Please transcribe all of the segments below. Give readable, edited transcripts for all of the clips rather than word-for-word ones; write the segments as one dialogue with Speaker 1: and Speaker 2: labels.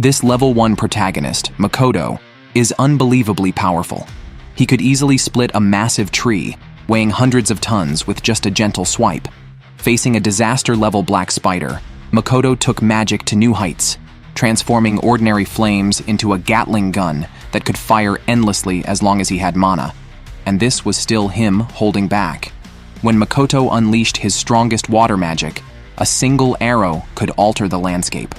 Speaker 1: This level 1 protagonist, Makoto, is unbelievably powerful. He could easily split a massive tree, weighing hundreds of tons with just a gentle swipe. Facing a disaster-level black spider, Makoto took magic to new heights, transforming ordinary flames into a Gatling gun that could fire endlessly as long as he had mana. And this was still him holding back. When Makoto unleashed his strongest water magic, a single arrow could alter the landscape.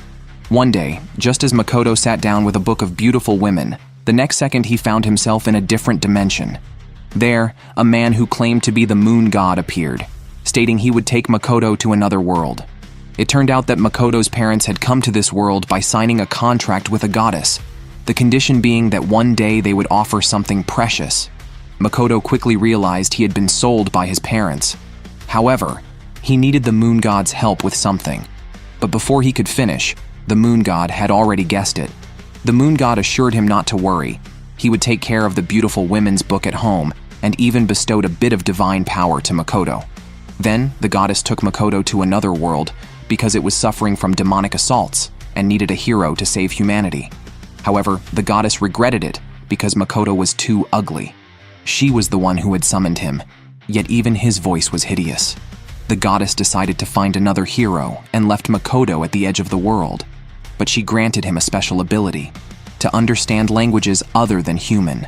Speaker 1: One day, just as Makoto sat down with a book of beautiful women, the next second he found himself in a different dimension. There, a man who claimed to be the moon god appeared, stating he would take Makoto to another world. It turned out that Makoto's parents had come to this world by signing a contract with a goddess, the condition being that one day they would offer something precious. Makoto quickly realized he had been sold by his parents. However, he needed the moon god's help with something. But before he could finish, the moon god had already guessed it. The moon god assured him not to worry. He would take care of the beautiful women's book at home, and even bestowed a bit of divine power to Makoto. Then, the goddess took Makoto to another world because it was suffering from demonic assaults and needed a hero to save humanity. However, the goddess regretted it because Makoto was too ugly. She was the one who had summoned him, yet even his voice was hideous. The goddess decided to find another hero and left Makoto at the edge of the world, but she granted him a special ability, to understand languages other than human.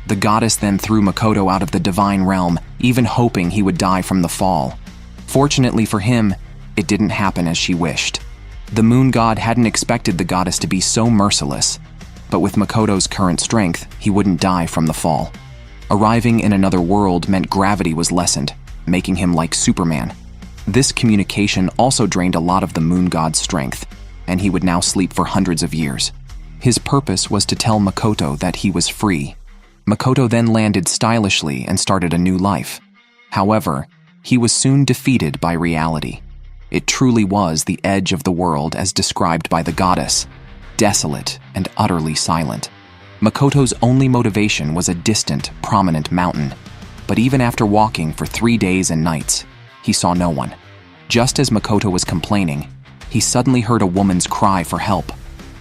Speaker 1: The goddess then threw Makoto out of the divine realm, even hoping he would die from the fall. Fortunately for him, it didn't happen as she wished. The moon god hadn't expected the goddess to be so merciless, but with Makoto's current strength, he wouldn't die from the fall. Arriving in another world meant gravity was lessened, making him like Superman. This communication also drained a lot of the moon god's strength, and he would now sleep for hundreds of years. His purpose was to tell Makoto that he was free. Makoto then landed stylishly and started a new life. However, he was soon defeated by reality. It truly was the edge of the world as described by the goddess, desolate and utterly silent. Makoto's only motivation was a distant, prominent mountain. But even after walking for 3 days and nights, he saw no one. Just as Makoto was complaining, he suddenly heard a woman's cry for help.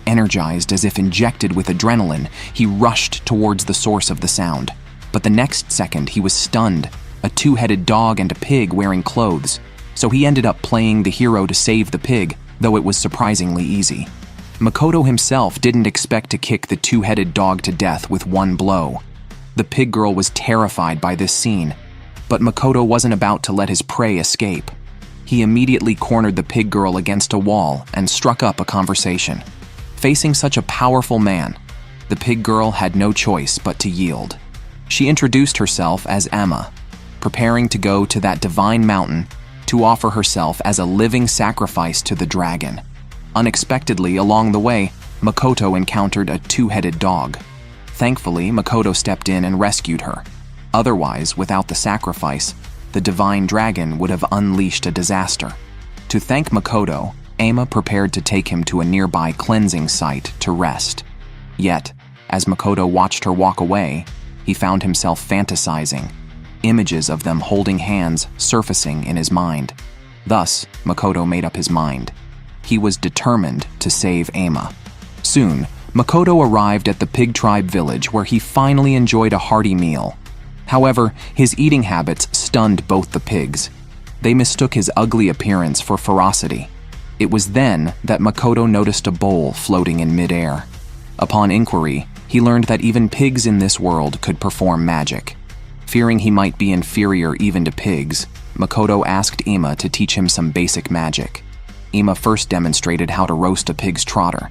Speaker 1: Energized as if injected with adrenaline, he rushed towards the source of the sound. But the next second, he was stunned. A two-headed dog and a pig wearing clothes. So he ended up playing the hero to save the pig, though it was surprisingly easy. Makoto himself didn't expect to kick the two-headed dog to death with one blow. The pig girl was terrified by this scene, but Makoto wasn't about to let his prey escape. He immediately cornered the pig girl against a wall and struck up a conversation. Facing such a powerful man, the pig girl had no choice but to yield. She introduced herself as Emma, preparing to go to that divine mountain to offer herself as a living sacrifice to the dragon. Unexpectedly, along the way, Makoto encountered a two-headed dog. Thankfully, Makoto stepped in and rescued her. Otherwise, without the sacrifice, the divine dragon would have unleashed a disaster. To thank Makoto, Emma prepared to take him to a nearby cleansing site to rest. Yet, as Makoto watched her walk away, he found himself fantasizing, images of them holding hands surfacing in his mind. Thus, Makoto made up his mind. He was determined to save Emma. Soon, Makoto arrived at the pig tribe village where he finally enjoyed a hearty meal. However, his eating habits stunned both the pigs. They mistook his ugly appearance for ferocity. It was then that Makoto noticed a bowl floating in midair. Upon inquiry, he learned that even pigs in this world could perform magic. Fearing he might be inferior even to pigs, Makoto asked Emma to teach him some basic magic. Emma first demonstrated how to roast a pig's trotter.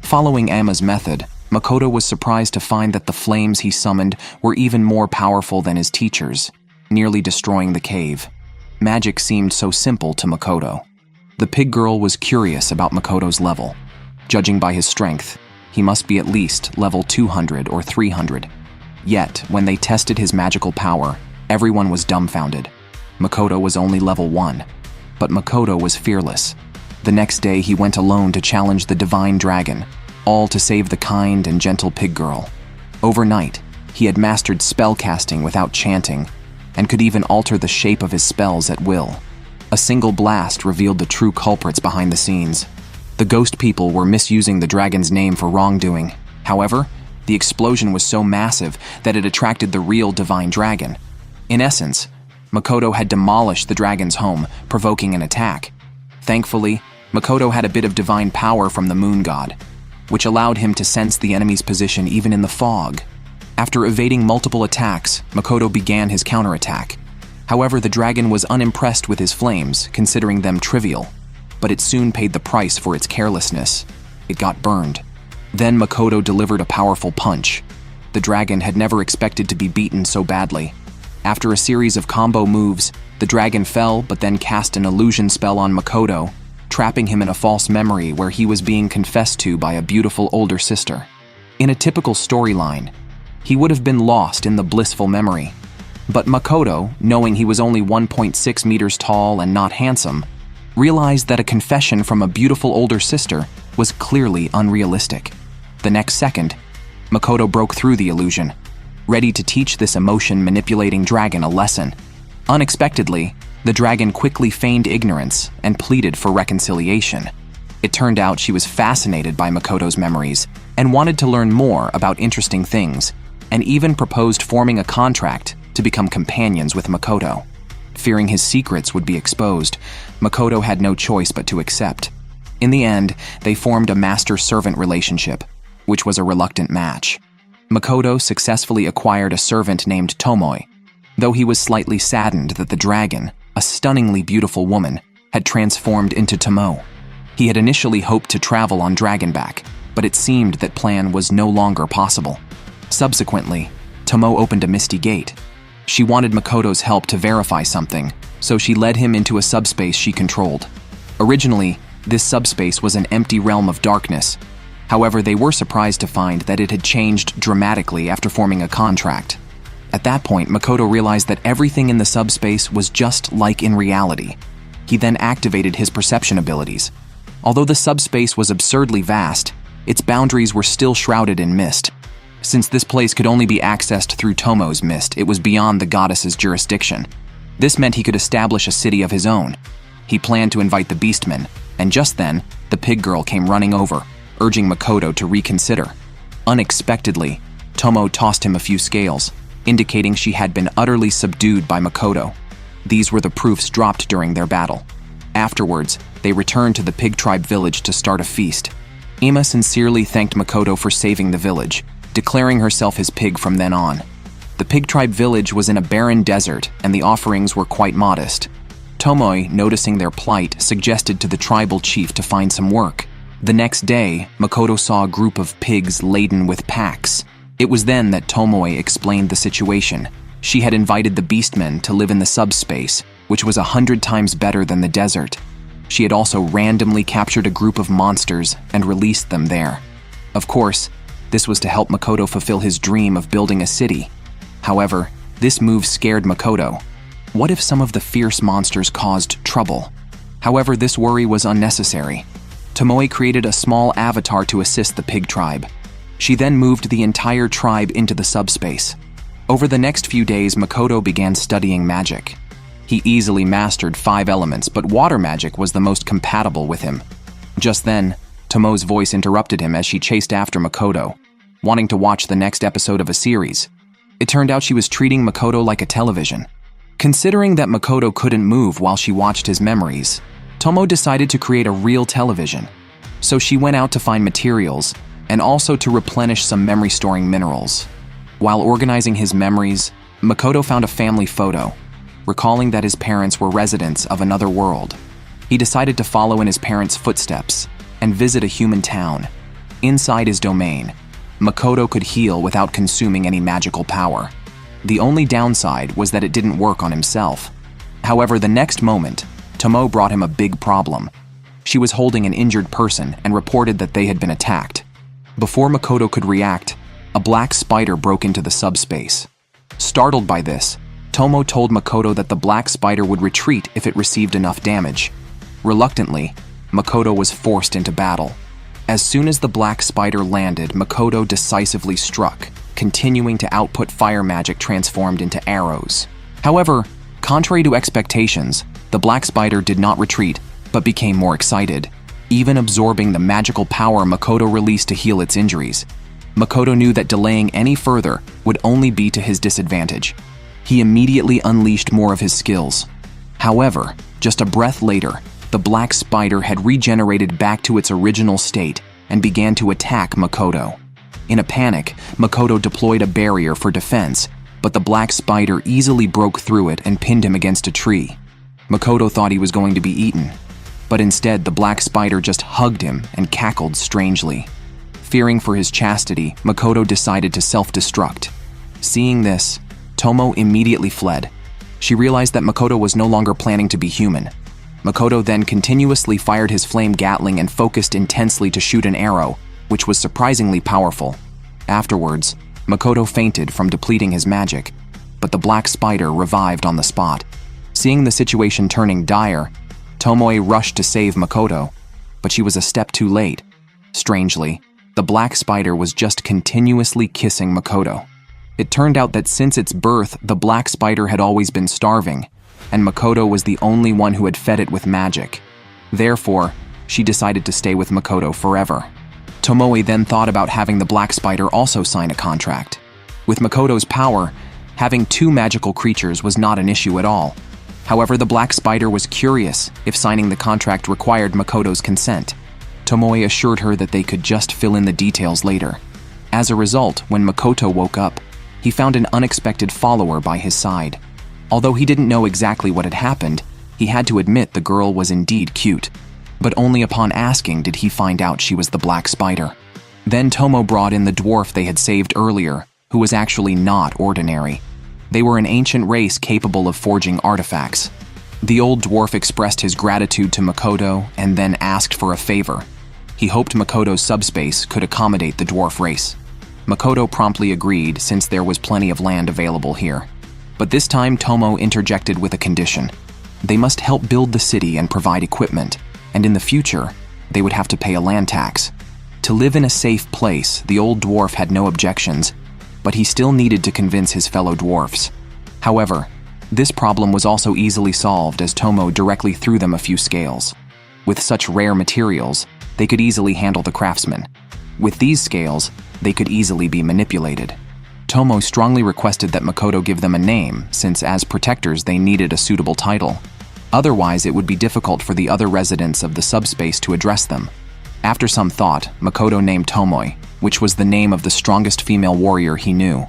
Speaker 1: Following Emma's method, Makoto was surprised to find that the flames he summoned were even more powerful than his teachers, nearly destroying the cave. Magic seemed so simple to Makoto. The pig girl was curious about Makoto's level. Judging by his strength, he must be at least level 200 or 300. Yet, when they tested his magical power, everyone was dumbfounded. Makoto was only level 1. But Makoto was fearless. The next day, he went alone to challenge the divine dragon, all to save the kind and gentle pig girl. Overnight, he had mastered spellcasting without chanting, and could even alter the shape of his spells at will. A single blast revealed the true culprits behind the scenes. The ghost people were misusing the dragon's name for wrongdoing. However, the explosion was so massive that it attracted the real divine dragon. In essence, Makoto had demolished the dragon's home, provoking an attack. Thankfully, Makoto had a bit of divine power from the moon god, which allowed him to sense the enemy's position even in the fog. After evading multiple attacks, Makoto began his counterattack. However, the dragon was unimpressed with his flames, considering them trivial, but it soon paid the price for its carelessness. It got burned. Then Makoto delivered a powerful punch. The dragon had never expected to be beaten so badly. After a series of combo moves, the dragon fell but then cast an illusion spell on Makoto, trapping him in a false memory where he was being confessed to by a beautiful older sister. In a typical storyline, he would have been lost in the blissful memory. But Makoto, knowing he was only 1.6 meters tall and not handsome, realized that a confession from a beautiful older sister was clearly unrealistic. The next second, Makoto broke through the illusion, ready to teach this emotion-manipulating dragon a lesson. Unexpectedly, the dragon quickly feigned ignorance and pleaded for reconciliation. It turned out she was fascinated by Makoto's memories and wanted to learn more about interesting things, and even proposed forming a contract to become companions with Makoto. Fearing his secrets would be exposed, Makoto had no choice but to accept. In the end, they formed a master-servant relationship, which was a reluctant match. Makoto successfully acquired a servant named Tomoe, though he was slightly saddened that the dragon, a stunningly beautiful woman, had transformed into Tomoe. He had initially hoped to travel on Dragonback, but it seemed that plan was no longer possible. Subsequently, Tomoe opened a misty gate. She wanted Makoto's help to verify something, so she led him into a subspace she controlled. Originally, this subspace was an empty realm of darkness. However, they were surprised to find that it had changed dramatically after forming a contract. At that point, Makoto realized that everything in the subspace was just like in reality. He then activated his perception abilities. Although the subspace was absurdly vast, its boundaries were still shrouded in mist. Since this place could only be accessed through Tomoe's mist, it was beyond the goddess's jurisdiction. This meant he could establish a city of his own. He planned to invite the Beastmen, and just then, the pig girl came running over, urging Makoto to reconsider. Unexpectedly, Tomoe tossed him a few scales, indicating she had been utterly subdued by Makoto. These were the proofs dropped during their battle. Afterwards, they returned to the pig tribe village to start a feast. Ima sincerely thanked Makoto for saving the village, declaring herself his pig from then on. The pig tribe village was in a barren desert, and the offerings were quite modest. Tomoe, noticing their plight, suggested to the tribal chief to find some work. The next day, Makoto saw a group of pigs laden with packs. It was then that Tomoe explained the situation. She had invited the beastmen to live in the subspace, which was 100 times better than the desert. She had also randomly captured a group of monsters and released them there. Of course, this was to help Makoto fulfill his dream of building a city. However, this move scared Makoto. What if some of the fierce monsters caused trouble? However, this worry was unnecessary. Tomoe created a small avatar to assist the pig tribe. She then moved the entire tribe into the subspace. Over the next few days, Makoto began studying magic. He easily mastered 5 elements, but water magic was the most compatible with him. Just then, Tomoe's voice interrupted him as she chased after Makoto, wanting to watch the next episode of a series. It turned out she was treating Makoto like a television. Considering that Makoto couldn't move while she watched his memories, Tomoe decided to create a real television. So she went out to find materials and also to replenish some memory-storing minerals. While organizing his memories, Makoto found a family photo, recalling that his parents were residents of another world. He decided to follow in his parents' footsteps and visit a human town. Inside his domain, Makoto could heal without consuming any magical power. The only downside was that it didn't work on himself. However, the next moment, Tomoe brought him a big problem. She was holding an injured person and reported that they had been attacked. Before Makoto could react, a black spider broke into the subspace. Startled by this, Tomoe told Makoto that the black spider would retreat if it received enough damage. Reluctantly, Makoto was forced into battle. As soon as the black spider landed, Makoto decisively struck, continuing to output fire magic transformed into arrows. However, contrary to expectations, the black spider did not retreat, but became more excited. even absorbing the magical power Makoto released to heal its injuries. Makoto knew that delaying any further would only be to his disadvantage. He immediately unleashed more of his skills. However, just a breath later, the black spider had regenerated back to its original state and began to attack Makoto. In a panic, Makoto deployed a barrier for defense, but the black spider easily broke through it and pinned him against a tree. Makoto thought he was going to be eaten, but instead the black spider just hugged him and cackled strangely. Fearing for his chastity, Makoto decided to self-destruct. Seeing this, Tomo immediately fled. She realized that Makoto was no longer planning to be human. Makoto then continuously fired his flame gatling and focused intensely to shoot an arrow, which was surprisingly powerful. Afterwards, Makoto fainted from depleting his magic, but the black spider revived on the spot. Seeing the situation turning dire, Tomoe rushed to save Makoto, but she was a step too late. Strangely, the black spider was just continuously kissing Makoto. It turned out that since its birth, the black spider had always been starving, and Makoto was the only one who had fed it with magic. Therefore, she decided to stay with Makoto forever. Tomoe then thought about having the black spider also sign a contract. With Makoto's power, having two magical creatures was not an issue at all. However, the black spider was curious if signing the contract required Makoto's consent. Tomoe assured her that they could just fill in the details later. As a result, when Makoto woke up, he found an unexpected follower by his side. Although he didn't know exactly what had happened, he had to admit the girl was indeed cute. But only upon asking did he find out she was the black spider. Then Tomo brought in the dwarf they had saved earlier, who was actually not ordinary. They were an ancient race capable of forging artifacts. The old dwarf expressed his gratitude to Makoto and then asked for a favor. He hoped Makoto's subspace could accommodate the dwarf race. Makoto promptly agreed since there was plenty of land available here. But this time Tomo interjected with a condition. They must help build the city and provide equipment, and in the future, they would have to pay a land tax. To live in a safe place, the old dwarf had no objections, but he still needed to convince his fellow dwarfs. However, this problem was also easily solved as Tomo directly threw them a few scales. With such rare materials, they could easily handle the craftsmen. With these scales, they could easily be manipulated. Tomo strongly requested that Makoto give them a name, since as protectors they needed a suitable title. Otherwise, it would be difficult for the other residents of the subspace to address them. After some thought, Makoto named Tomoe, which was the name of the strongest female warrior he knew.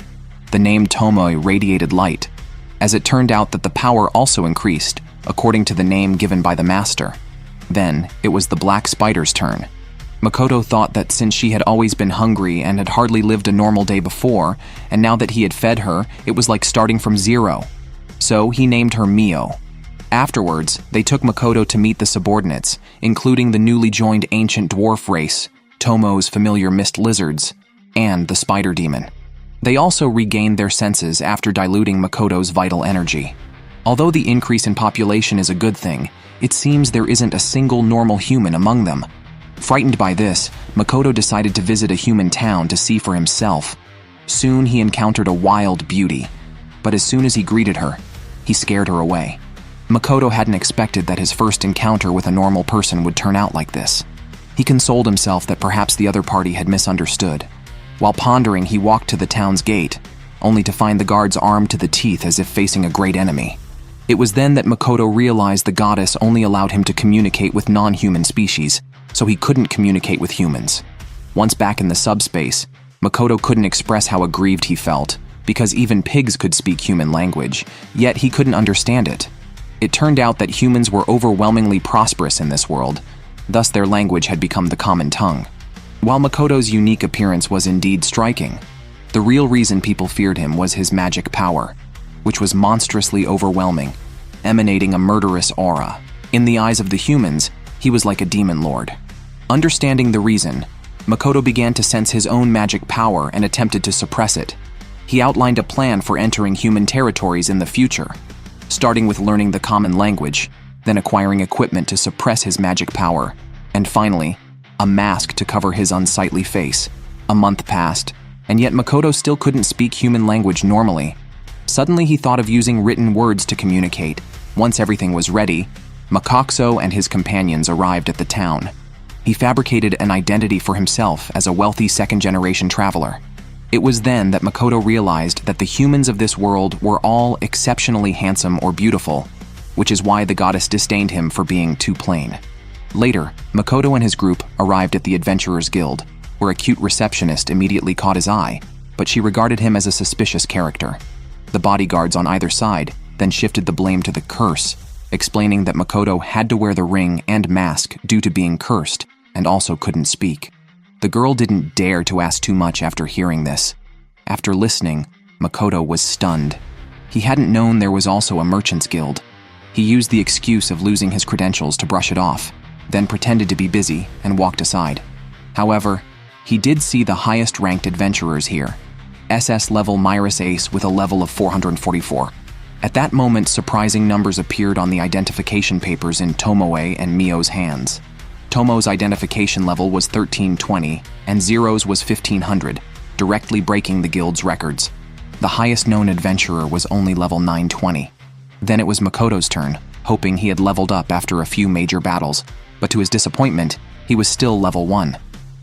Speaker 1: The name Tomoe radiated light, as it turned out that the power also increased, according to the name given by the master. Then, it was the black spider's turn. Makoto thought that since she had always been hungry and had hardly lived a normal day before, and now that he had fed her, it was like starting from zero. So he named her Mio. Afterwards, they took Makoto to meet the subordinates, including the newly joined ancient dwarf race, Tomo's familiar mist lizards, and the spider demon. They also regained their senses after diluting Makoto's vital energy. Although the increase in population is a good thing, it seems there isn't a single normal human among them. Frightened by this, Makoto decided to visit a human town to see for himself. Soon he encountered a wild beauty, but as soon as he greeted her, he scared her away. Makoto hadn't expected that his first encounter with a normal person would turn out like this. He consoled himself that perhaps the other party had misunderstood. While pondering, he walked to the town's gate, only to find the guards armed to the teeth as if facing a great enemy. It was then that Makoto realized the goddess only allowed him to communicate with non-human species, so he couldn't communicate with humans. Once back in the subspace, Makoto couldn't express how aggrieved he felt, because even pigs could speak human language, yet he couldn't understand it. It turned out that humans were overwhelmingly prosperous in this world, thus their language had become the common tongue. While Makoto's unique appearance was indeed striking, the real reason people feared him was his magic power, which was monstrously overwhelming, emanating a murderous aura. In the eyes of the humans, he was like a demon lord. Understanding the reason, Makoto began to sense his own magic power and attempted to suppress it. He outlined a plan for entering human territories in the future, starting with learning the common language, then acquiring equipment to suppress his magic power, and finally, a mask to cover his unsightly face. A month passed, and yet Makoto still couldn't speak human language normally. Suddenly he thought of using written words to communicate. Once everything was ready, Makoto and his companions arrived at the town. He fabricated an identity for himself as a wealthy second-generation traveler. It was then that Makoto realized that the humans of this world were all exceptionally handsome or beautiful, which is why the goddess disdained him for being too plain. Later, Makoto and his group arrived at the Adventurers Guild, where a cute receptionist immediately caught his eye, but she regarded him as a suspicious character. The bodyguards on either side then shifted the blame to the curse, explaining that Makoto had to wear the ring and mask due to being cursed, and also couldn't speak. The girl didn't dare to ask too much after hearing this. After listening, Makoto was stunned. He hadn't known there was also a merchant's guild. He used the excuse of losing his credentials to brush it off, then pretended to be busy and walked aside. However, he did see the highest-ranked adventurers here, SS level Myris Ace with a level of 444. At that moment, surprising numbers appeared on the identification papers in Tomoe and Mio's hands. Tomo's identification level was 1320, and Zero's was 1500, directly breaking the guild's records. The highest-known adventurer was only level 920. Then it was Makoto's turn, hoping he had leveled up after a few major battles, but to his disappointment, he was still level 1.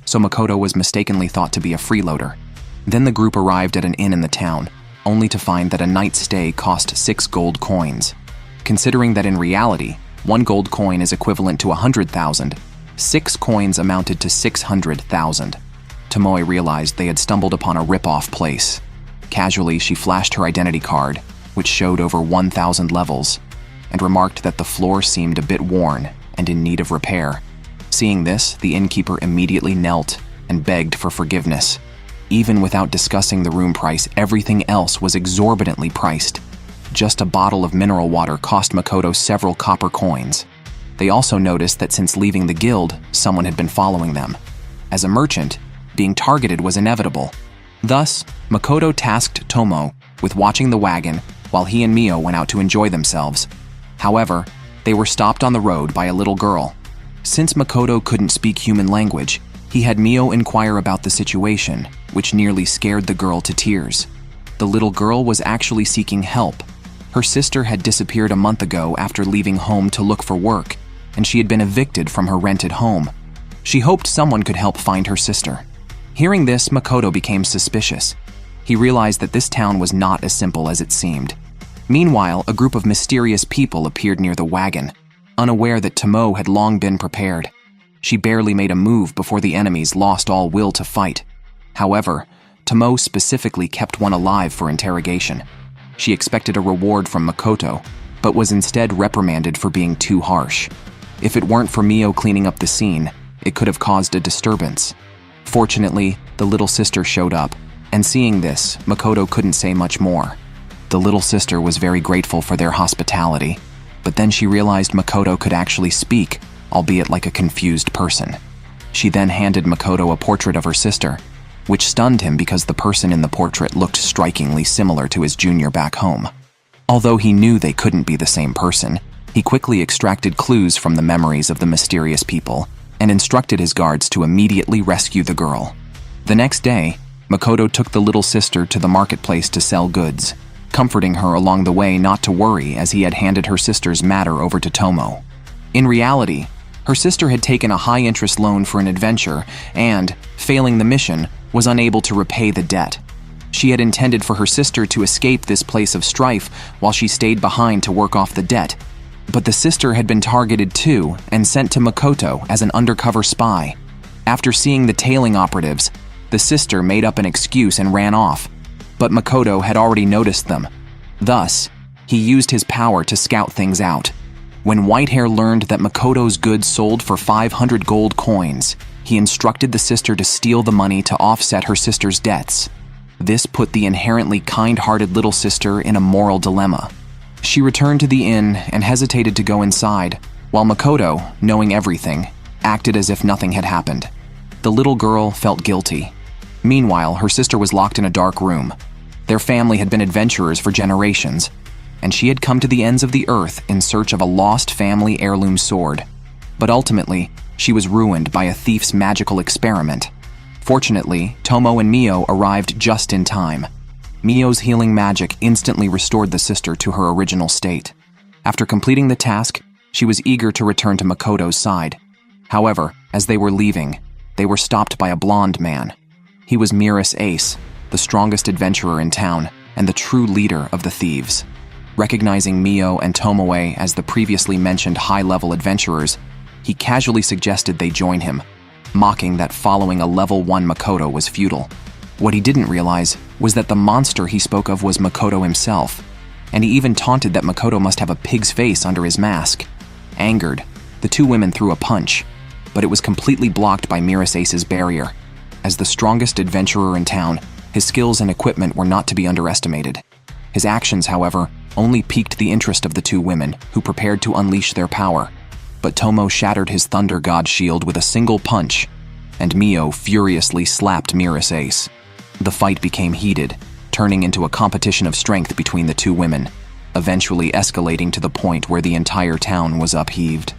Speaker 1: So Makoto was mistakenly thought to be a freeloader. Then the group arrived at an inn in the town, only to find that a night's stay cost 6 gold coins. Considering that in reality, 1 gold coin is equivalent to 100,000, 6 coins amounted to 600,000. Tomoe realized they had stumbled upon a rip-off place. Casually, she flashed her identity card, which showed over 1,000 levels, and remarked that the floor seemed a bit worn and in need of repair. Seeing this, the innkeeper immediately knelt and begged for forgiveness. Even without discussing the room price, everything else was exorbitantly priced. Just a bottle of mineral water cost Makoto several copper coins. They also noticed that since leaving the guild, someone had been following them. As a merchant, being targeted was inevitable. Thus, Makoto tasked Tomo with watching the wagon while he and Mio went out to enjoy themselves. However, they were stopped on the road by a little girl. Since Makoto couldn't speak human language, he had Mio inquire about the situation, which nearly scared the girl to tears. The little girl was actually seeking help. Her sister had disappeared a month ago after leaving home to look for work, and she had been evicted from her rented home. She hoped someone could help find her sister. Hearing this, Makoto became suspicious. He realized that this town was not as simple as it seemed. Meanwhile, a group of mysterious people appeared near the wagon, unaware that Tomo had long been prepared. She barely made a move before the enemies lost all will to fight. However, Tomo specifically kept one alive for interrogation. She expected a reward from Makoto, but was instead reprimanded for being too harsh. If it weren't for Mio cleaning up the scene, it could have caused a disturbance. Fortunately, the little sister showed up, and seeing this, Makoto couldn't say much more. The little sister was very grateful for their hospitality, but then she realized Makoto could actually speak, albeit like a confused person. She then handed Makoto a portrait of her sister, which stunned him because the person in the portrait looked strikingly similar to his junior back home. Although he knew they couldn't be the same person, he quickly extracted clues from the memories of the mysterious people and instructed his guards to immediately rescue the girl. The next day, Makoto took the little sister to the marketplace to sell goods, comforting her along the way not to worry as he had handed her sister's matter over to Tomo. In reality, her sister had taken a high-interest loan for an adventure and, failing the mission, was unable to repay the debt. She had intended for her sister to escape this place of strife while she stayed behind to work off the debt, but the sister had been targeted too and sent to Makoto as an undercover spy. After seeing the tailing operatives, the sister made up an excuse and ran off, but Makoto had already noticed them. Thus, he used his power to scout things out. When Whitehair learned that Makoto's goods sold for 500 gold coins, he instructed the sister to steal the money to offset her sister's debts. This put the inherently kind-hearted little sister in a moral dilemma. She returned to the inn and hesitated to go inside, while Makoto, knowing everything, acted as if nothing had happened. The little girl felt guilty. Meanwhile, her sister was locked in a dark room. Their family had been adventurers for generations, and she had come to the ends of the earth in search of a lost family heirloom sword. But ultimately, she was ruined by a thief's magical experiment. Fortunately, Tomo and Mio arrived just in time. Mio's healing magic instantly restored the sister to her original state. After completing the task, she was eager to return to Makoto's side. However, as they were leaving, they were stopped by a blonde man. He was Miras Ace, the strongest adventurer in town and the true leader of the thieves. Recognizing Mio and Tomoe as the previously mentioned high-level adventurers, he casually suggested they join him, mocking that following a level 1 Makoto was futile. What he didn't realize was that the monster he spoke of was Makoto himself, and he even taunted that Makoto must have a pig's face under his mask. Angered, the two women threw a punch, but it was completely blocked by Miras Ace's barrier. As the strongest adventurer in town, his skills and equipment were not to be underestimated. His actions, however, only piqued the interest of the two women, who prepared to unleash their power. But Tomo shattered his Thunder God shield with a single punch, and Mio furiously slapped Miras Ace. The fight became heated, turning into a competition of strength between the two women, eventually escalating to the point where the entire town was upheaved.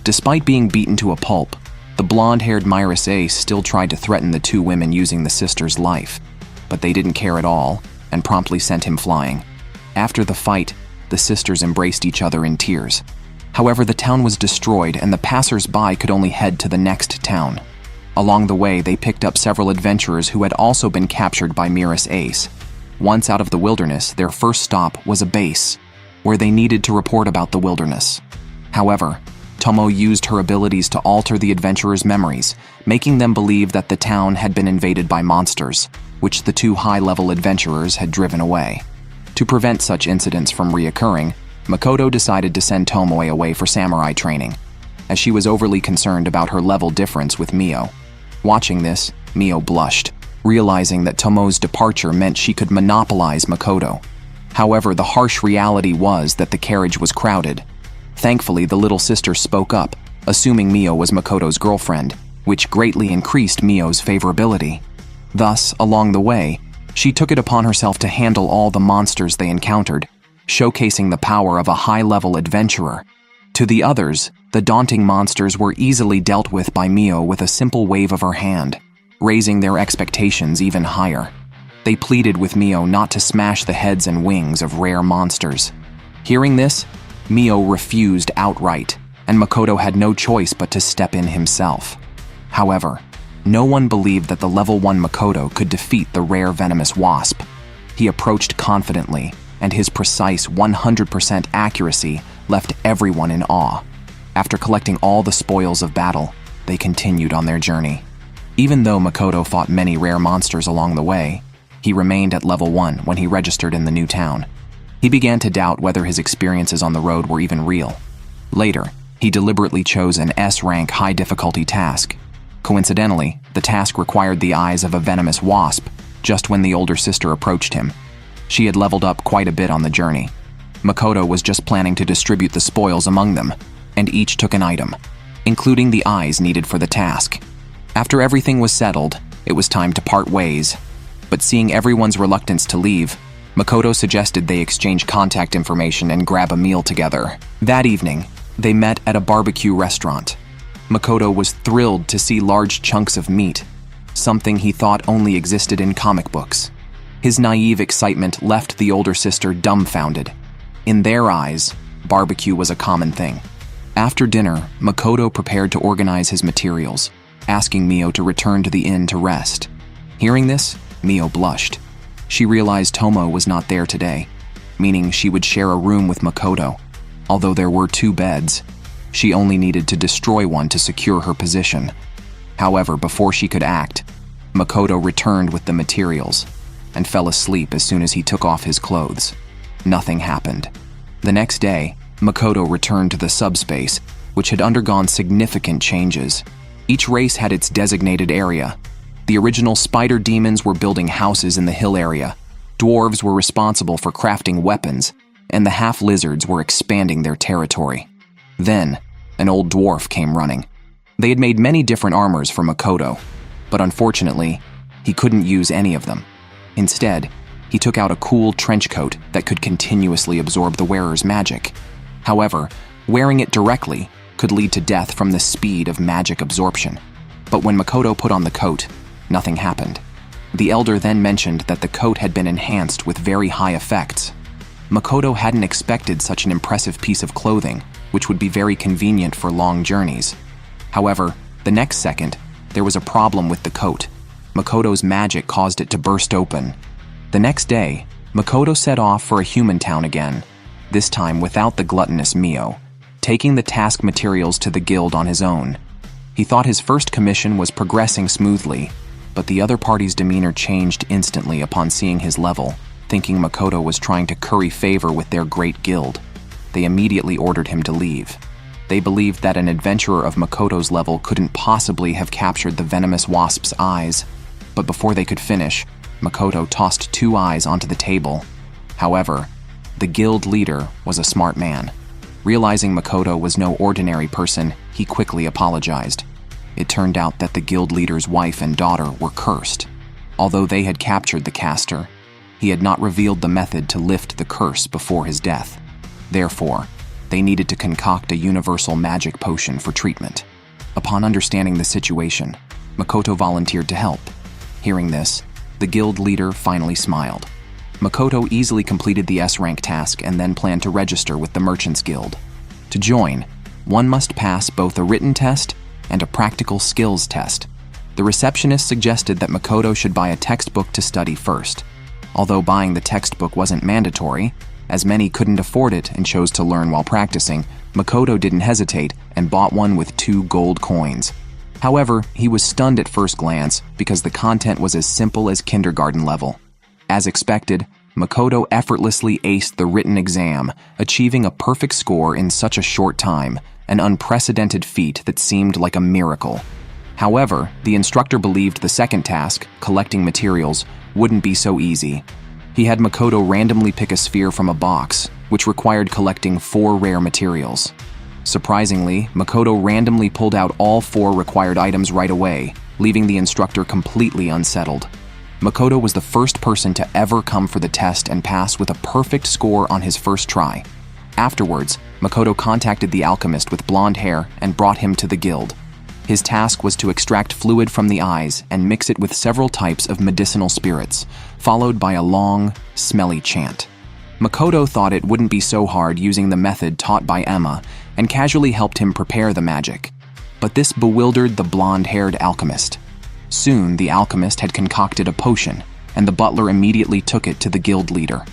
Speaker 1: Despite being beaten to a pulp, the blonde-haired Miras Ace still tried to threaten the two women using the sister's life, but they didn't care at all and promptly sent him flying. After the fight, the sisters embraced each other in tears. However, the town was destroyed and the passers-by could only head to the next town. Along the way, they picked up several adventurers who had also been captured by Miras Ace. Once out of the wilderness, their first stop was a base, where they needed to report about the wilderness. However, Tomo used her abilities to alter the adventurers' memories, making them believe that the town had been invaded by monsters, which the two high-level adventurers had driven away. To prevent such incidents from reoccurring, Makoto decided to send Tomoe away for samurai training, as she was overly concerned about her level difference with Mio. Watching this, Mio blushed, realizing that Tomo's departure meant she could monopolize Makoto. However, the harsh reality was that the carriage was crowded. Thankfully, the little sister spoke up, assuming Mio was Makoto's girlfriend, which greatly increased Mio's favorability. Thus, along the way, she took it upon herself to handle all the monsters they encountered, showcasing the power of a high-level adventurer. To the others, the daunting monsters were easily dealt with by Mio with a simple wave of her hand, raising their expectations even higher. They pleaded with Mio not to smash the heads and wings of rare monsters. Hearing this, Mio refused outright, and Makoto had no choice but to step in himself. However, no one believed that the level 1 Makoto could defeat the rare venomous wasp. He approached confidently, and his precise 100% accuracy left everyone in awe. After collecting all the spoils of battle, they continued on their journey. Even though Makoto fought many rare monsters along the way, he remained at level 1 when he registered in the new town. He began to doubt whether his experiences on the road were even real. Later, he deliberately chose an S-rank high-difficulty task. Coincidentally, the task required the eyes of a venomous wasp just when the older sister approached him. She had leveled up quite a bit on the journey. Makoto was just planning to distribute the spoils among them, and each took an item, including the eyes needed for the task. After everything was settled, it was time to part ways. But seeing everyone's reluctance to leave, Makoto suggested they exchange contact information and grab a meal together. That evening, they met at a barbecue restaurant. Makoto was thrilled to see large chunks of meat, something he thought only existed in comic books. His naive excitement left the older sister dumbfounded. In their eyes, barbecue was a common thing. After dinner, Makoto prepared to organize his materials, asking Mio to return to the inn to rest. Hearing this, Mio blushed. She realized Tomo was not there today, meaning she would share a room with Makoto. Although there were 2 beds, she only needed to destroy one to secure her position. However, before she could act, Makoto returned with the materials and fell asleep as soon as he took off his clothes. Nothing happened. The next day, Makoto returned to the Subspace, which had undergone significant changes. Each race had its designated area. The original spider demons were building houses in the hill area, dwarves were responsible for crafting weapons, and the half-lizards were expanding their territory. Then, an old dwarf came running. They had made many different armors for Makoto, but unfortunately, he couldn't use any of them. Instead, he took out a cool trench coat that could continuously absorb the wearer's magic. However, wearing it directly could lead to death from the speed of magic absorption. But when Makoto put on the coat, nothing happened. The elder then mentioned that the coat had been enhanced with very high effects. Makoto hadn't expected such an impressive piece of clothing, which would be very convenient for long journeys. However, the next second, there was a problem with the coat. Makoto's magic caused it to burst open. The next day, Makoto set off for a human town again, this time without the gluttonous Mio, taking the task materials to the guild on his own. He thought his first commission was progressing smoothly, but the other party's demeanor changed instantly upon seeing his level, thinking Makoto was trying to curry favor with their great guild. They immediately ordered him to leave. They believed that an adventurer of Makoto's level couldn't possibly have captured the venomous wasp's eyes, but before they could finish, Makoto tossed 2 eyes onto the table. However, the guild leader was a smart man. Realizing Makoto was no ordinary person, he quickly apologized. It turned out that the guild leader's wife and daughter were cursed. Although they had captured the caster, he had not revealed the method to lift the curse before his death. Therefore, they needed to concoct a universal magic potion for treatment. Upon understanding the situation, Makoto volunteered to help. Hearing this, the guild leader finally smiled. Makoto easily completed the S-rank task and then planned to register with the Merchants Guild. To join, one must pass both a written test and a practical skills test. The receptionist suggested that Makoto should buy a textbook to study first. Although buying the textbook wasn't mandatory, as many couldn't afford it and chose to learn while practicing, Makoto didn't hesitate and bought one with 2 gold coins. However, he was stunned at first glance because the content was as simple as kindergarten level. As expected, Makoto effortlessly aced the written exam, achieving a perfect score in such a short time, an unprecedented feat that seemed like a miracle. However, the instructor believed the second task, collecting materials, wouldn't be so easy. He had Makoto randomly pick a sphere from a box, which required collecting 4 rare materials. Surprisingly, Makoto randomly pulled out all 4 required items right away, leaving the instructor completely unsettled. Makoto was the first person to ever come for the test and pass with a perfect score on his first try. Afterwards, Makoto contacted the alchemist with blonde hair and brought him to the guild. His task was to extract fluid from the eyes and mix it with several types of medicinal spirits, followed by a long, smelly chant. Makoto thought it wouldn't be so hard using the method taught by Emma and casually helped him prepare the magic. But this bewildered the blonde-haired alchemist. Soon, the alchemist had concocted a potion, and the butler immediately took it to the guild leader.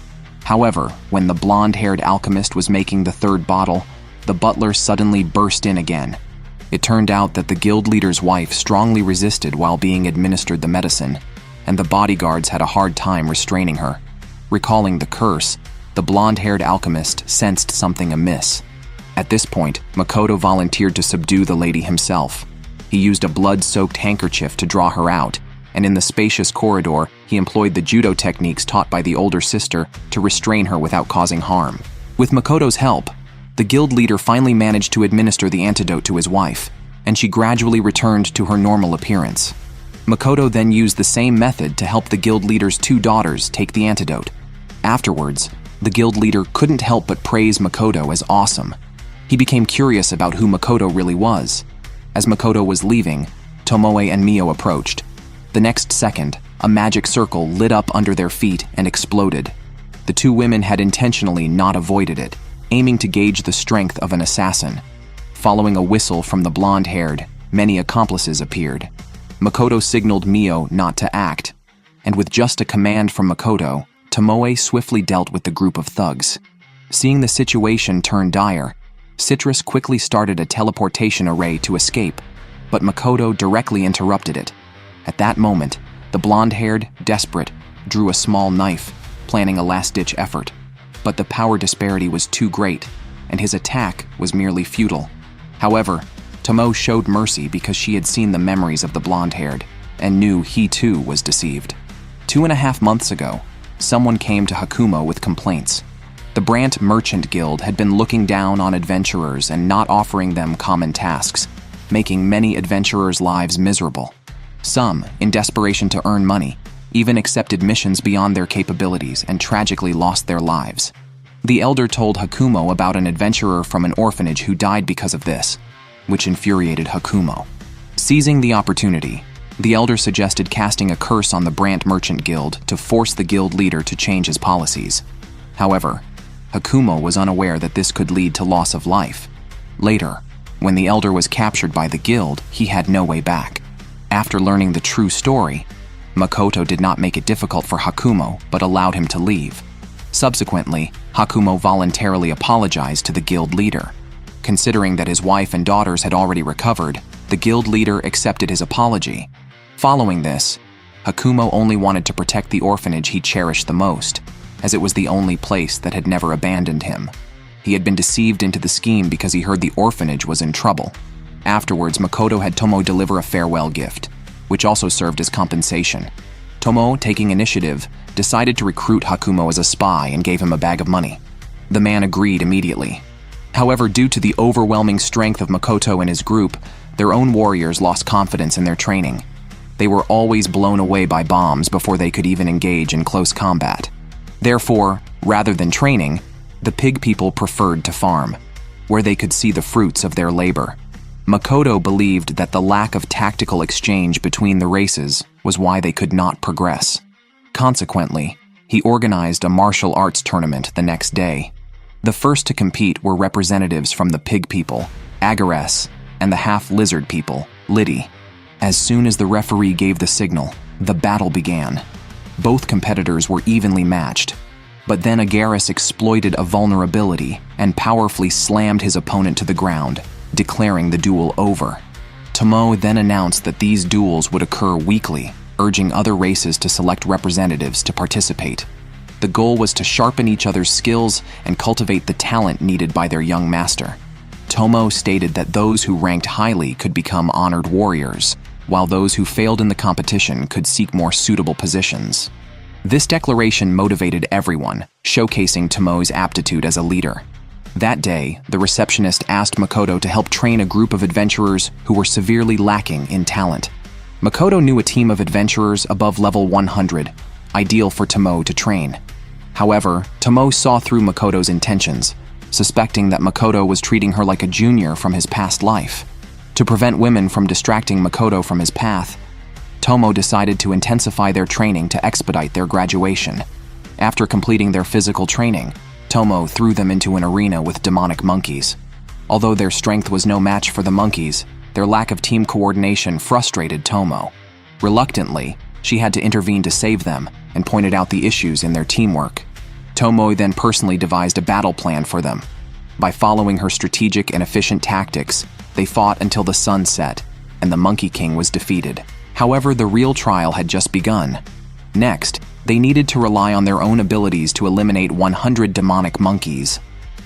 Speaker 1: However, when the blonde-haired alchemist was making the 3rd bottle, the butler suddenly burst in again. It turned out that the guild leader's wife strongly resisted while being administered the medicine, and the bodyguards had a hard time restraining her. Recalling the curse, the blonde-haired alchemist sensed something amiss. At this point, Makoto volunteered to subdue the lady himself. He used a blood-soaked handkerchief to draw her out, and in the spacious corridor, he employed the judo techniques taught by the older sister to restrain her without causing harm. With Makoto's help, the guild leader finally managed to administer the antidote to his wife, and she gradually returned to her normal appearance. Makoto then used the same method to help the guild leader's 2 daughters take the antidote. Afterwards, the guild leader couldn't help but praise Makoto as awesome. He became curious about who Makoto really was. As Makoto was leaving, Tomoe and Mio approached. The next second, a magic circle lit up under their feet and exploded. The 2 women had intentionally not avoided it, aiming to gauge the strength of an assassin. Following a whistle from the blonde-haired, many accomplices appeared. Makoto signaled Mio not to act, and with just a command from Makoto, Tomoe swiftly dealt with the group of thugs. Seeing the situation turn dire, Citrus quickly started a teleportation array to escape, but Makoto directly interrupted it. At that moment, the blonde-haired, desperate, drew a small knife, planning a last-ditch effort. But the power disparity was too great, and his attack was merely futile. However, Tomoe showed mercy because she had seen the memories of the blonde-haired, and knew he too was deceived. 2.5 months ago, someone came to Hakumo with complaints. The Brant Merchant Guild had been looking down on adventurers and not offering them common tasks, making many adventurers' lives miserable. Some, in desperation to earn money, even accepted missions beyond their capabilities and tragically lost their lives. The elder told Hakumo about an adventurer from an orphanage who died because of this, which infuriated Hakumo. Seizing the opportunity, the elder suggested casting a curse on the Brant Merchant Guild to force the guild leader to change his policies. However, Hakumo was unaware that this could lead to loss of life. Later, When the elder was captured by the guild, he had no way back. After learning the true story, Makoto did not make it difficult for Hakumo, but allowed him to leave. Subsequently, Hakumo voluntarily apologized to the guild leader. Considering that his wife and daughters had already recovered, the guild leader accepted his apology. Following this, Hakumo only wanted to protect the orphanage he cherished the most, as it was the only place that had never abandoned him. He had been deceived into the scheme because he heard the orphanage was in trouble. Afterwards, Makoto had Tomo deliver a farewell gift, which also served as compensation. Tomo, taking initiative, decided to recruit Hakumo as a spy and gave him a bag of money. The man agreed immediately. However, due to the overwhelming strength of Makoto and his group, their own warriors lost confidence in their training. They were always blown away by bombs before they could even engage in close combat. Therefore, rather than training, the pig people preferred to farm, where they could see the fruits of their labor. Makoto believed that the lack of tactical exchange between the races was why they could not progress. Consequently, he organized a martial arts tournament the next day. The first to compete were representatives from the pig people, Agares, and the half-lizard people, Liddy. As soon as the referee gave the signal, the battle began. Both competitors were evenly matched, but then Agares exploited a vulnerability and powerfully slammed his opponent to the ground, declaring the duel over. Tomo then announced that these duels would occur weekly, urging other races to select representatives to participate. The goal was to sharpen each other's skills and cultivate the talent needed by their young master. Tomo stated that those who ranked highly could become honored warriors, while those who failed in the competition could seek more suitable positions. This declaration motivated everyone, showcasing Tomo's aptitude as a leader. That day, the receptionist asked Makoto to help train a group of adventurers who were severely lacking in talent. Makoto knew a team of adventurers above level 100, ideal for Tomo to train. However, Tomo saw through Makoto's intentions, suspecting that Makoto was treating her like a junior from his past life. To prevent women from distracting Makoto from his path, Tomo decided to intensify their training to expedite their graduation. After completing their physical training, Tomo threw them into an arena with demonic monkeys. Although their strength was no match for the monkeys, their lack of team coordination frustrated Tomo. Reluctantly, she had to intervene to save them and pointed out the issues in their teamwork. Tomo then personally devised a battle plan for them. By following her strategic and efficient tactics, they fought until the sun set, and the Monkey King was defeated. However, the real trial had just begun. Next, they needed to rely on their own abilities to eliminate 100 demonic monkeys.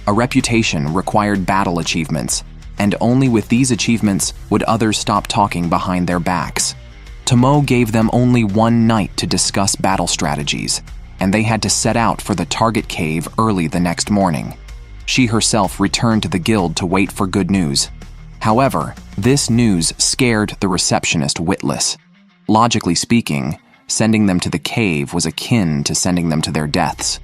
Speaker 1: A reputation required battle achievements, and only with these achievements would others stop talking behind their backs. Tomo gave them only one night to discuss battle strategies, and they had to set out for the target cave early the next morning. She herself returned to the guild to wait for good news. However, this news scared the receptionist witless. Logically speaking, sending them to the cave was akin to sending them to their deaths.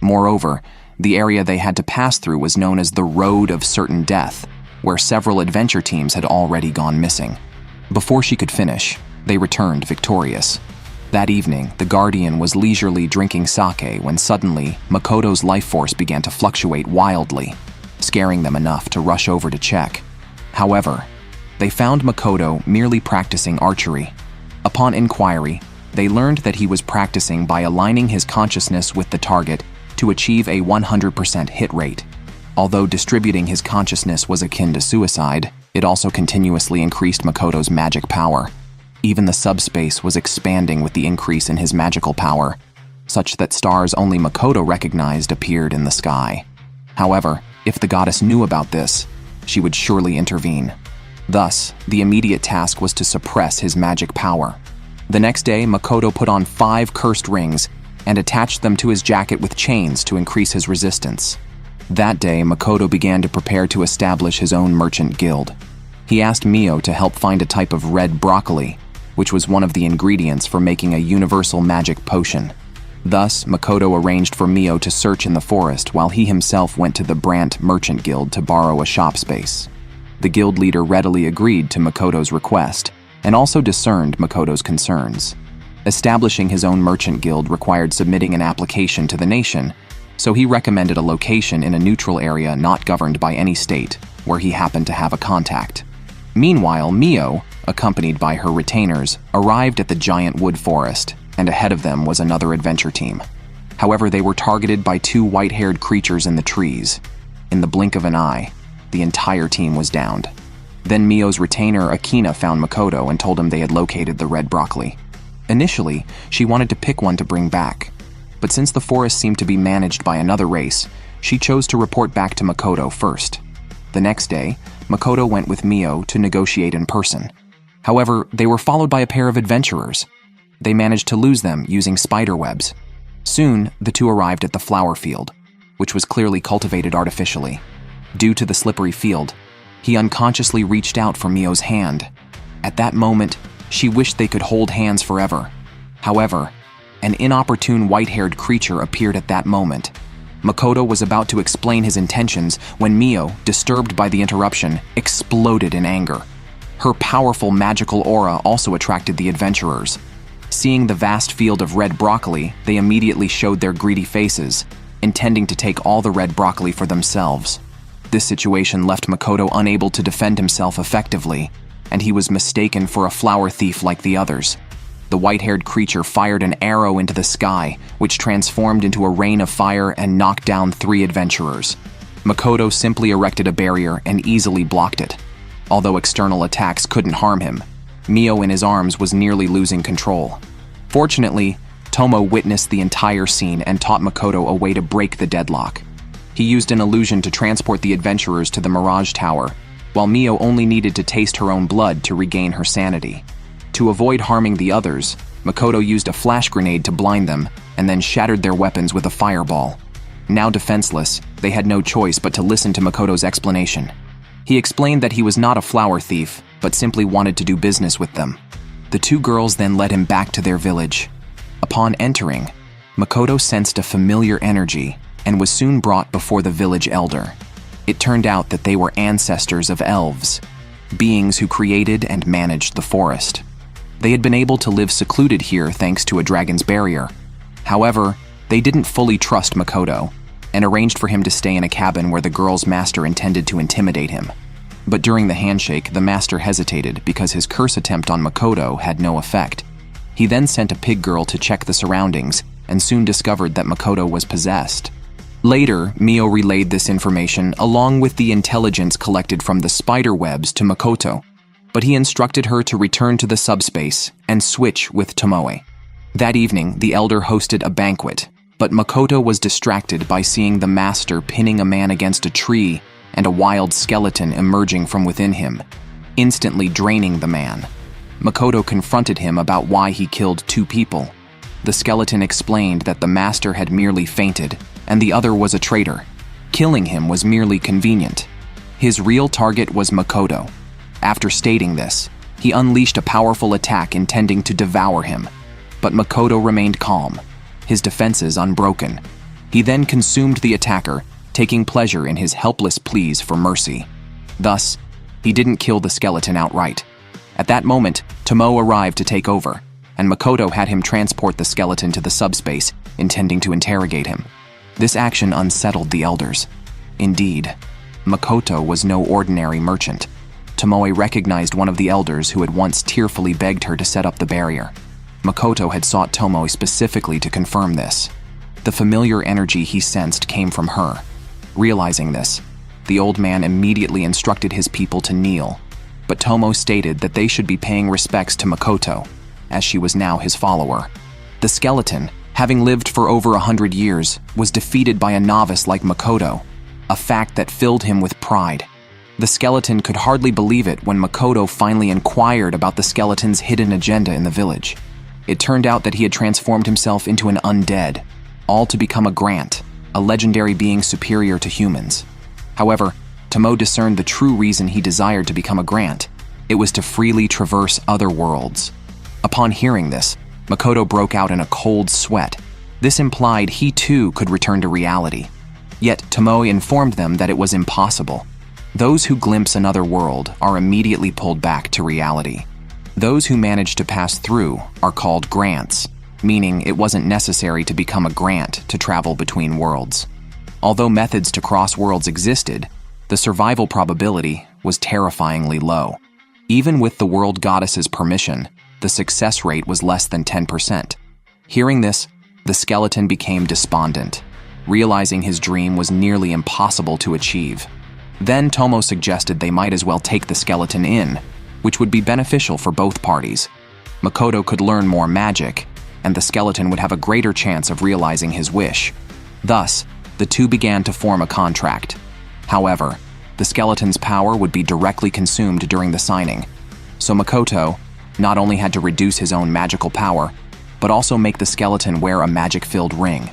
Speaker 1: Moreover, the area they had to pass through was known as the Road of Certain Death, where several adventure teams had already gone missing. Before she could finish, they returned victorious. That evening, the Guardian was leisurely drinking sake when suddenly Makoto's life force began to fluctuate wildly, scaring them enough to rush over to check. However, they found Makoto merely practicing archery. Upon inquiry, they learned that he was practicing by aligning his consciousness with the target to achieve a 100% hit rate. Although distributing his consciousness was akin to suicide, it also continuously increased Makoto's magic power. Even the subspace was expanding with the increase in his magical power, such that stars only Makoto recognized appeared in the sky. However, if the goddess knew about this, she would surely intervene. Thus, the immediate task was to suppress his magic power. The next day, Makoto put on 5 cursed rings and attached them to his jacket with chains to increase his resistance. That day, Makoto began to prepare to establish his own merchant guild. He asked Mio to help find a type of red broccoli, which was one of the ingredients for making a universal magic potion. Thus, Makoto arranged for Mio to search in the forest while he himself went to the Brant Merchant Guild to borrow a shop space. The guild leader readily agreed to Makoto's request and also discerned Makoto's concerns. Establishing his own merchant guild required submitting an application to the nation, so he recommended a location in a neutral area not governed by any state, where he happened to have a contact. Meanwhile, Mio, accompanied by her retainers, arrived at the giant wood forest, and ahead of them was another adventure team. However, they were targeted by two white-haired creatures in the trees. In the blink of an eye, the entire team was downed. Then Mio's retainer, Akina, found Makoto and told him they had located the red broccoli. Initially, she wanted to pick one to bring back, but since the forest seemed to be managed by another race, she chose to report back to Makoto first. The next day, Makoto went with Mio to negotiate in person. However, they were followed by a pair of adventurers. They managed to lose them using spider webs. Soon, the two arrived at the flower field, which was clearly cultivated artificially. Due to the slippery field, he unconsciously reached out for Mio's hand. At that moment, she wished they could hold hands forever. However, an inopportune white-haired creature appeared at that moment. Makoto was about to explain his intentions when Mio, disturbed by the interruption, exploded in anger. Her powerful magical aura also attracted the adventurers. Seeing the vast field of red broccoli, they immediately showed their greedy faces, intending to take all the red broccoli for themselves. This situation left Makoto unable to defend himself effectively, and he was mistaken for a flower thief like the others. The white-haired creature fired an arrow into the sky, which transformed into a rain of fire and knocked down 3 adventurers. Makoto simply erected a barrier and easily blocked it. Although external attacks couldn't harm him, Mio in his arms was nearly losing control. Fortunately, Tomo witnessed the entire scene and taught Makoto a way to break the deadlock. He used an illusion to transport the adventurers to the Mirage Tower, while Mio only needed to taste her own blood to regain her sanity. To avoid harming the others, Makoto used a flash grenade to blind them and then shattered their weapons with a fireball. Now defenseless, they had no choice but to listen to Makoto's explanation. He explained that he was not a flower thief, but simply wanted to do business with them. The 2 girls then led him back to their village. Upon entering, Makoto sensed a familiar energy and was soon brought before the village elder. It turned out that they were ancestors of elves, beings who created and managed the forest. They had been able to live secluded here thanks to a dragon's barrier. However, they didn't fully trust Makoto and arranged for him to stay in a cabin where the girl's master intended to intimidate him. But during the handshake, the master hesitated because his curse attempt on Makoto had no effect. He then sent a pig girl to check the surroundings and soon discovered that Makoto was possessed. Later, Mio relayed this information along with the intelligence collected from the spider webs to Makoto, but he instructed her to return to the subspace and switch with Tomoe. That evening, the elder hosted a banquet, but Makoto was distracted by seeing the master pinning a man against a tree and a wild skeleton emerging from within him, instantly draining the man. Makoto confronted him about why he killed 2 people. The skeleton explained that the master had merely fainted, and the other was a traitor. Killing him was merely convenient. His real target was Makoto. After stating this, he unleashed a powerful attack intending to devour him, but Makoto remained calm, his defenses unbroken. He then consumed the attacker, taking pleasure in his helpless pleas for mercy. Thus, he didn't kill the skeleton outright. At that moment, Tomo arrived to take over, and Makoto had him transport the skeleton to the subspace, intending to interrogate him. This action unsettled the elders. Indeed, Makoto was no ordinary merchant. Tomoe recognized one of the elders who had once tearfully begged her to set up the barrier. Makoto had sought Tomoe specifically to confirm this. The familiar energy he sensed came from her. Realizing this, the old man immediately instructed his people to kneel, but Tomo stated that they should be paying respects to Makoto, as she was now his follower. The skeleton, having lived for over 100 years, was defeated by a novice like Makoto, a fact that filled him with pride. The skeleton could hardly believe it when Makoto finally inquired about the skeleton's hidden agenda in the village. It turned out that he had transformed himself into an undead, all to become a Grant, a legendary being superior to humans. However, Tomo discerned the true reason he desired to become a Grant. It was to freely traverse other worlds. Upon hearing this, Makoto broke out in a cold sweat. This implied he too could return to reality. Yet Tomoe informed them that it was impossible. Those who glimpse another world are immediately pulled back to reality. Those who manage to pass through are called Grants, meaning it wasn't necessary to become a Grant to travel between worlds. Although methods to cross worlds existed, the survival probability was terrifyingly low. Even with the world goddess's permission, the success rate was less than 10%. Hearing this, the skeleton became despondent, realizing his dream was nearly impossible to achieve. Then Tomo suggested they might as well take the skeleton in, which would be beneficial for both parties. Makoto could learn more magic, and the skeleton would have a greater chance of realizing his wish. Thus, the two began to form a contract. However, the skeleton's power would be directly consumed during the signing, so Makoto not only had to reduce his own magical power, but also make the skeleton wear a magic-filled ring.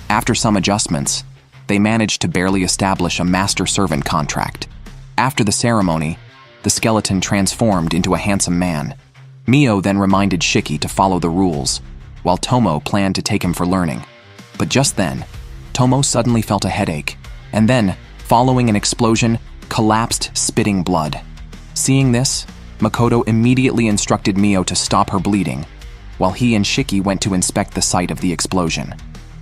Speaker 1: After some adjustments, they managed to barely establish a master-servant contract. After the ceremony, the skeleton transformed into a handsome man. Mio then reminded Shiki to follow the rules, while Tomo planned to take him for learning. But just then, Tomo suddenly felt a headache, and then, following an explosion, collapsed, spitting blood. Seeing this, Makoto immediately instructed Mio to stop her bleeding, while he and Shiki went to inspect the site of the explosion.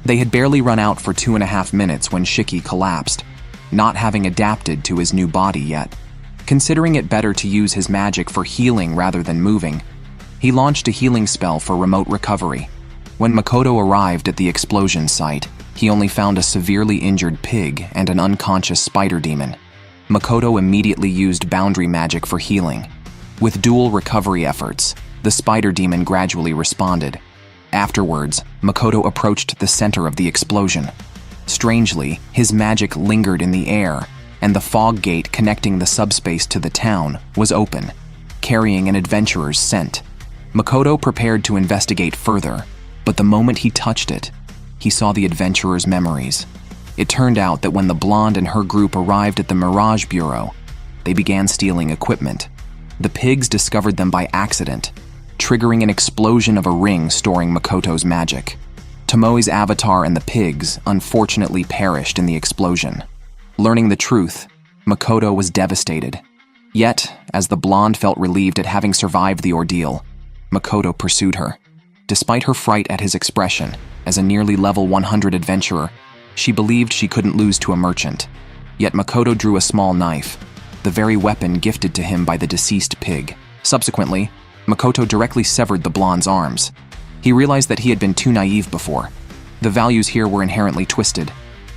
Speaker 1: They had barely run out for 2.5 minutes when Shiki collapsed, not having adapted to his new body yet. Considering it better to use his magic for healing rather than moving, he launched a healing spell for remote recovery. When Makoto arrived at the explosion site, he only found a severely injured pig and an unconscious spider demon. Makoto immediately used boundary magic for healing. With dual recovery efforts, the spider demon gradually responded. Afterwards, Makoto approached the center of the explosion. Strangely, his magic lingered in the air, and the fog gate connecting the subspace to the town was open, carrying an adventurer's scent. Makoto prepared to investigate further, but the moment he touched it, he saw the adventurer's memories. It turned out that when the blonde and her group arrived at the Mirage Bureau, they began stealing equipment. The pigs discovered them by accident, triggering an explosion of a ring storing Makoto's magic. Tomoe's avatar and the pigs unfortunately perished in the explosion. Learning the truth, Makoto was devastated. Yet, as the blonde felt relieved at having survived the ordeal, Makoto pursued her. Despite her fright at his expression, as a nearly level 100 adventurer, she believed she couldn't lose to a merchant. Yet Makoto drew a small knife, the very weapon gifted to him by the deceased pig. Subsequently, Makoto directly severed the blonde's arms. He realized that he had been too naive before. The values here were inherently twisted.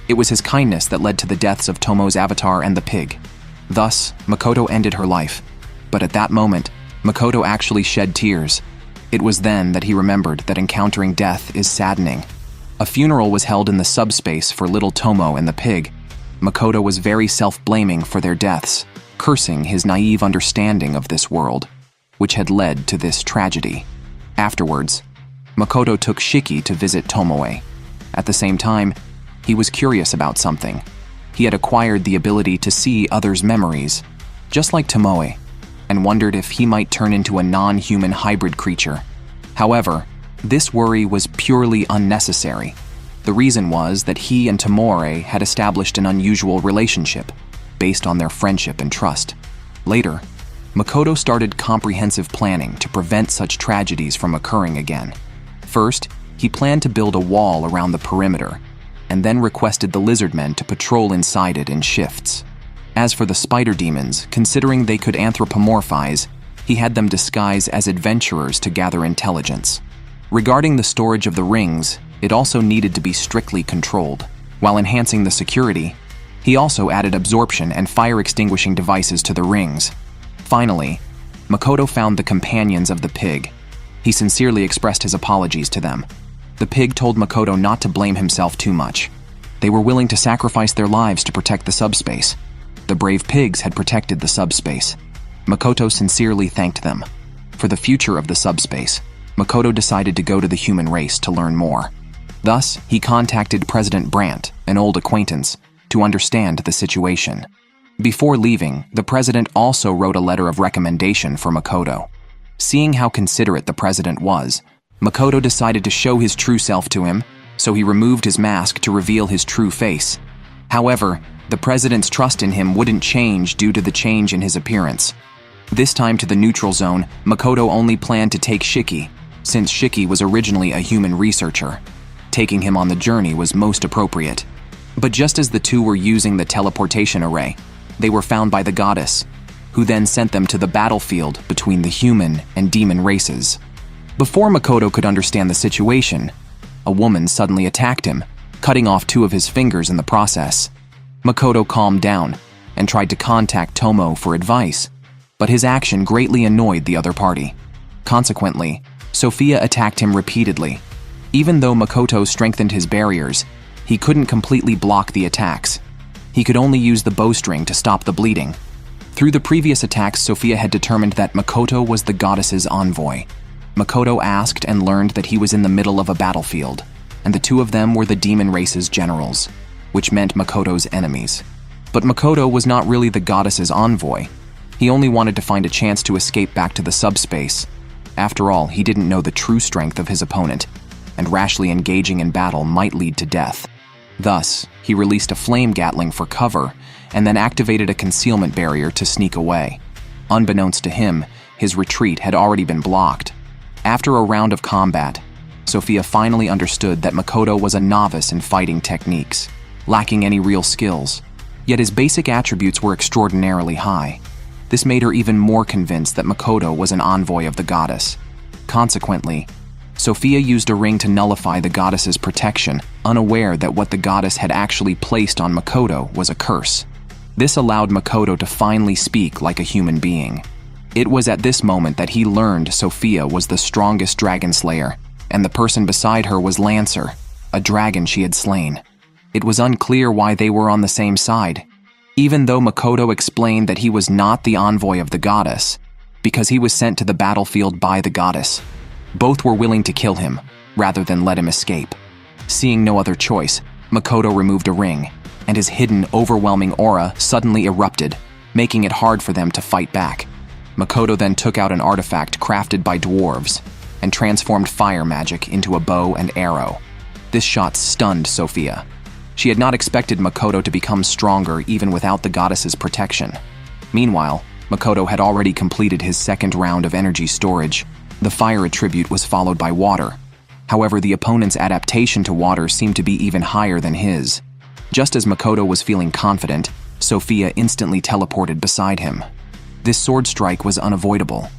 Speaker 1: It was his kindness that led to the deaths of Tomoe's avatar and the pig. Thus, Makoto ended her life. But at that moment, Makoto actually shed tears. It was then that he remembered that encountering death is saddening. A funeral was held in the subspace for little Tomo and the pig. Makoto was very self-blaming for their deaths, cursing his naive understanding of this world, which had led to this tragedy. Afterwards, Makoto took Shiki to visit Tomoe. At the same time, he was curious about something. He had acquired the ability to see others' memories, just like Tomoe, and wondered if he might turn into a non-human hybrid creature. However, this worry was purely unnecessary. The reason was that he and Tomoe had established an unusual relationship, based on their friendship and trust. Later, Makoto started comprehensive planning to prevent such tragedies from occurring again. First, he planned to build a wall around the perimeter, and then requested the lizardmen to patrol inside it in shifts. As for the spider demons, considering they could anthropomorphize, he had them disguise as adventurers to gather intelligence. Regarding the storage of the rings, it also needed to be strictly controlled. While enhancing the security, he also added absorption and fire-extinguishing devices to the rings. Finally, Makoto found the companions of the pig. He sincerely expressed his apologies to them. The pig told Makoto not to blame himself too much. They were willing to sacrifice their lives to protect the subspace. The brave pigs had protected the subspace. Makoto sincerely thanked them. For the future of the subspace, Makoto decided to go to the human race to learn more. Thus, he contacted President Brandt, an old acquaintance, to understand the situation. Before leaving, the president also wrote a letter of recommendation for Makoto. Seeing how considerate the president was, Makoto decided to show his true self to him, so he removed his mask to reveal his true face. However, the president's trust in him wouldn't change due to the change in his appearance. This time to the neutral zone, Makoto only planned to take Shiki, since Shiki was originally a human researcher. Taking him on the journey was most appropriate. But just as the two were using the teleportation array, They were found by the goddess, who then sent them to the battlefield between the human and demon races. Before Makoto could understand the situation, a woman suddenly attacked him, cutting off 2 of his fingers in the process. Makoto calmed down and tried to contact Tomo for advice, but his action greatly annoyed the other party. Consequently, Sophia attacked him repeatedly. Even though Makoto strengthened his barriers, he couldn't completely block the attacks. He could only use the bowstring to stop the bleeding. Through the previous attacks, Sophia had determined that Makoto was the goddess's envoy. Makoto asked and learned that he was in the middle of a battlefield, and the 2 of them were the demon race's generals, which meant Makoto's enemies. But Makoto was not really the goddess's envoy. He only wanted to find a chance to escape back to the subspace. After all, he didn't know the true strength of his opponent, and rashly engaging in battle might lead to death. Thus, he released a flame gatling for cover, and then activated a concealment barrier to sneak away. Unbeknownst to him, his retreat had already been blocked. After a round of combat, Sophia finally understood that Makoto was a novice in fighting techniques, lacking any real skills. Yet his basic attributes were extraordinarily high. This made her even more convinced that Makoto was an envoy of the goddess. Consequently, Sophia used a ring to nullify the goddess's protection, unaware that what the goddess had actually placed on Makoto was a curse. This allowed Makoto to finally speak like a human being. It was at this moment that he learned Sophia was the strongest dragon slayer, and the person beside her was Lancer, a dragon she had slain. It was unclear why they were on the same side, even though Makoto explained that he was not the envoy of the goddess, because he was sent to the battlefield by the goddess. Both were willing to kill him, rather than let him escape. Seeing no other choice, Makoto removed a ring, and his hidden, overwhelming aura suddenly erupted, making it hard for them to fight back. Makoto then took out an artifact crafted by dwarves, and transformed fire magic into a bow and arrow. This shot stunned Sophia. She had not expected Makoto to become stronger even without the goddess's protection. Meanwhile, Makoto had already completed his 2nd round of energy storage. The fire attribute was followed by water. However, the opponent's adaptation to water seemed to be even higher than his. Just as Makoto was feeling confident, Sophia instantly teleported beside him. This sword strike was unavoidable.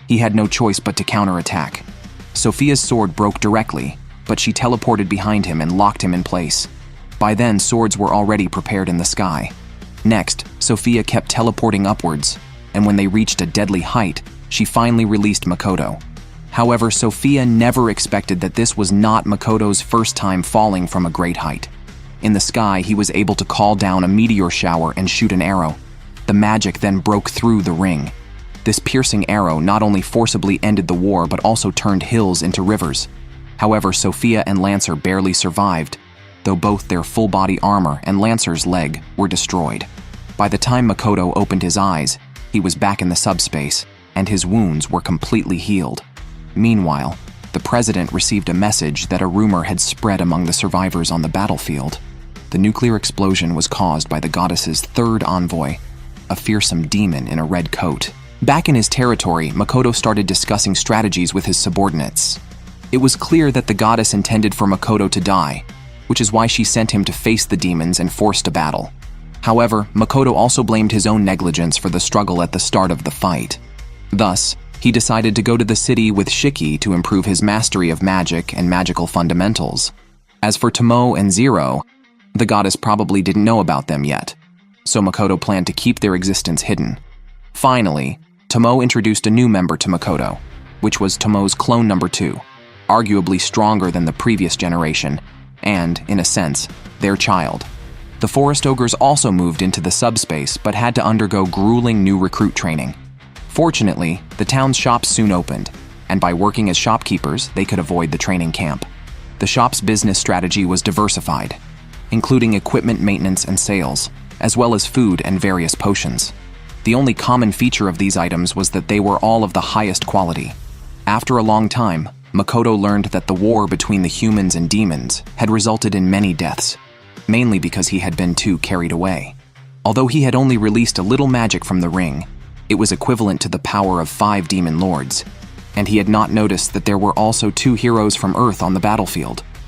Speaker 1: He had no choice but to counterattack. Sophia's sword broke directly, but she teleported behind him and locked him in place. By then, swords were already prepared in the sky. Next, Sophia kept teleporting upwards, and when they reached a deadly height, she finally released Makoto. However, Sophia never expected that this was not Makoto's first time falling from a great height. In the sky, he was able to call down a meteor shower and shoot an arrow. The magic then broke through the ring. This piercing arrow not only forcibly ended the war but also turned hills into rivers. However, Sophia and Lancer barely survived, though both their full-body armor and Lancer's leg were destroyed. By the time Makoto opened his eyes, he was back in the subspace, and his wounds were completely healed. Meanwhile, the president received a message that a rumor had spread among the survivors on the battlefield. The nuclear explosion was caused by the goddess's 3rd envoy, a fearsome demon in a red coat. Back in his territory, Makoto started discussing strategies with his subordinates. It was clear that the goddess intended for Makoto to die, which is why she sent him to face the demons and forced a battle. However, Makoto also blamed his own negligence for the struggle at the start of the fight. Thus, he decided to go to the city with Shiki to improve his mastery of magic and magical fundamentals. As for Tomo and Zero, the goddess probably didn't know about them yet, so Makoto planned to keep their existence hidden. Finally, Tomo introduced a new member to Makoto, which was Tomo's clone number 2, arguably stronger than the previous generation, and, in a sense, their child. The forest ogres also moved into the subspace but had to undergo grueling new recruit training. Fortunately, the town's shops soon opened, and by working as shopkeepers, they could avoid the training camp. The shop's business strategy was diversified, including equipment maintenance and sales, as well as food and various potions. The only common feature of these items was that they were all of the highest quality. After a long time, Makoto learned that the war between the humans and demons had resulted in many deaths, mainly because he had been too carried away. Although he had only released a little magic from the ring, it was equivalent to the power of 5 demon lords, and he had not noticed that there were also 2 heroes from Earth on the battlefield.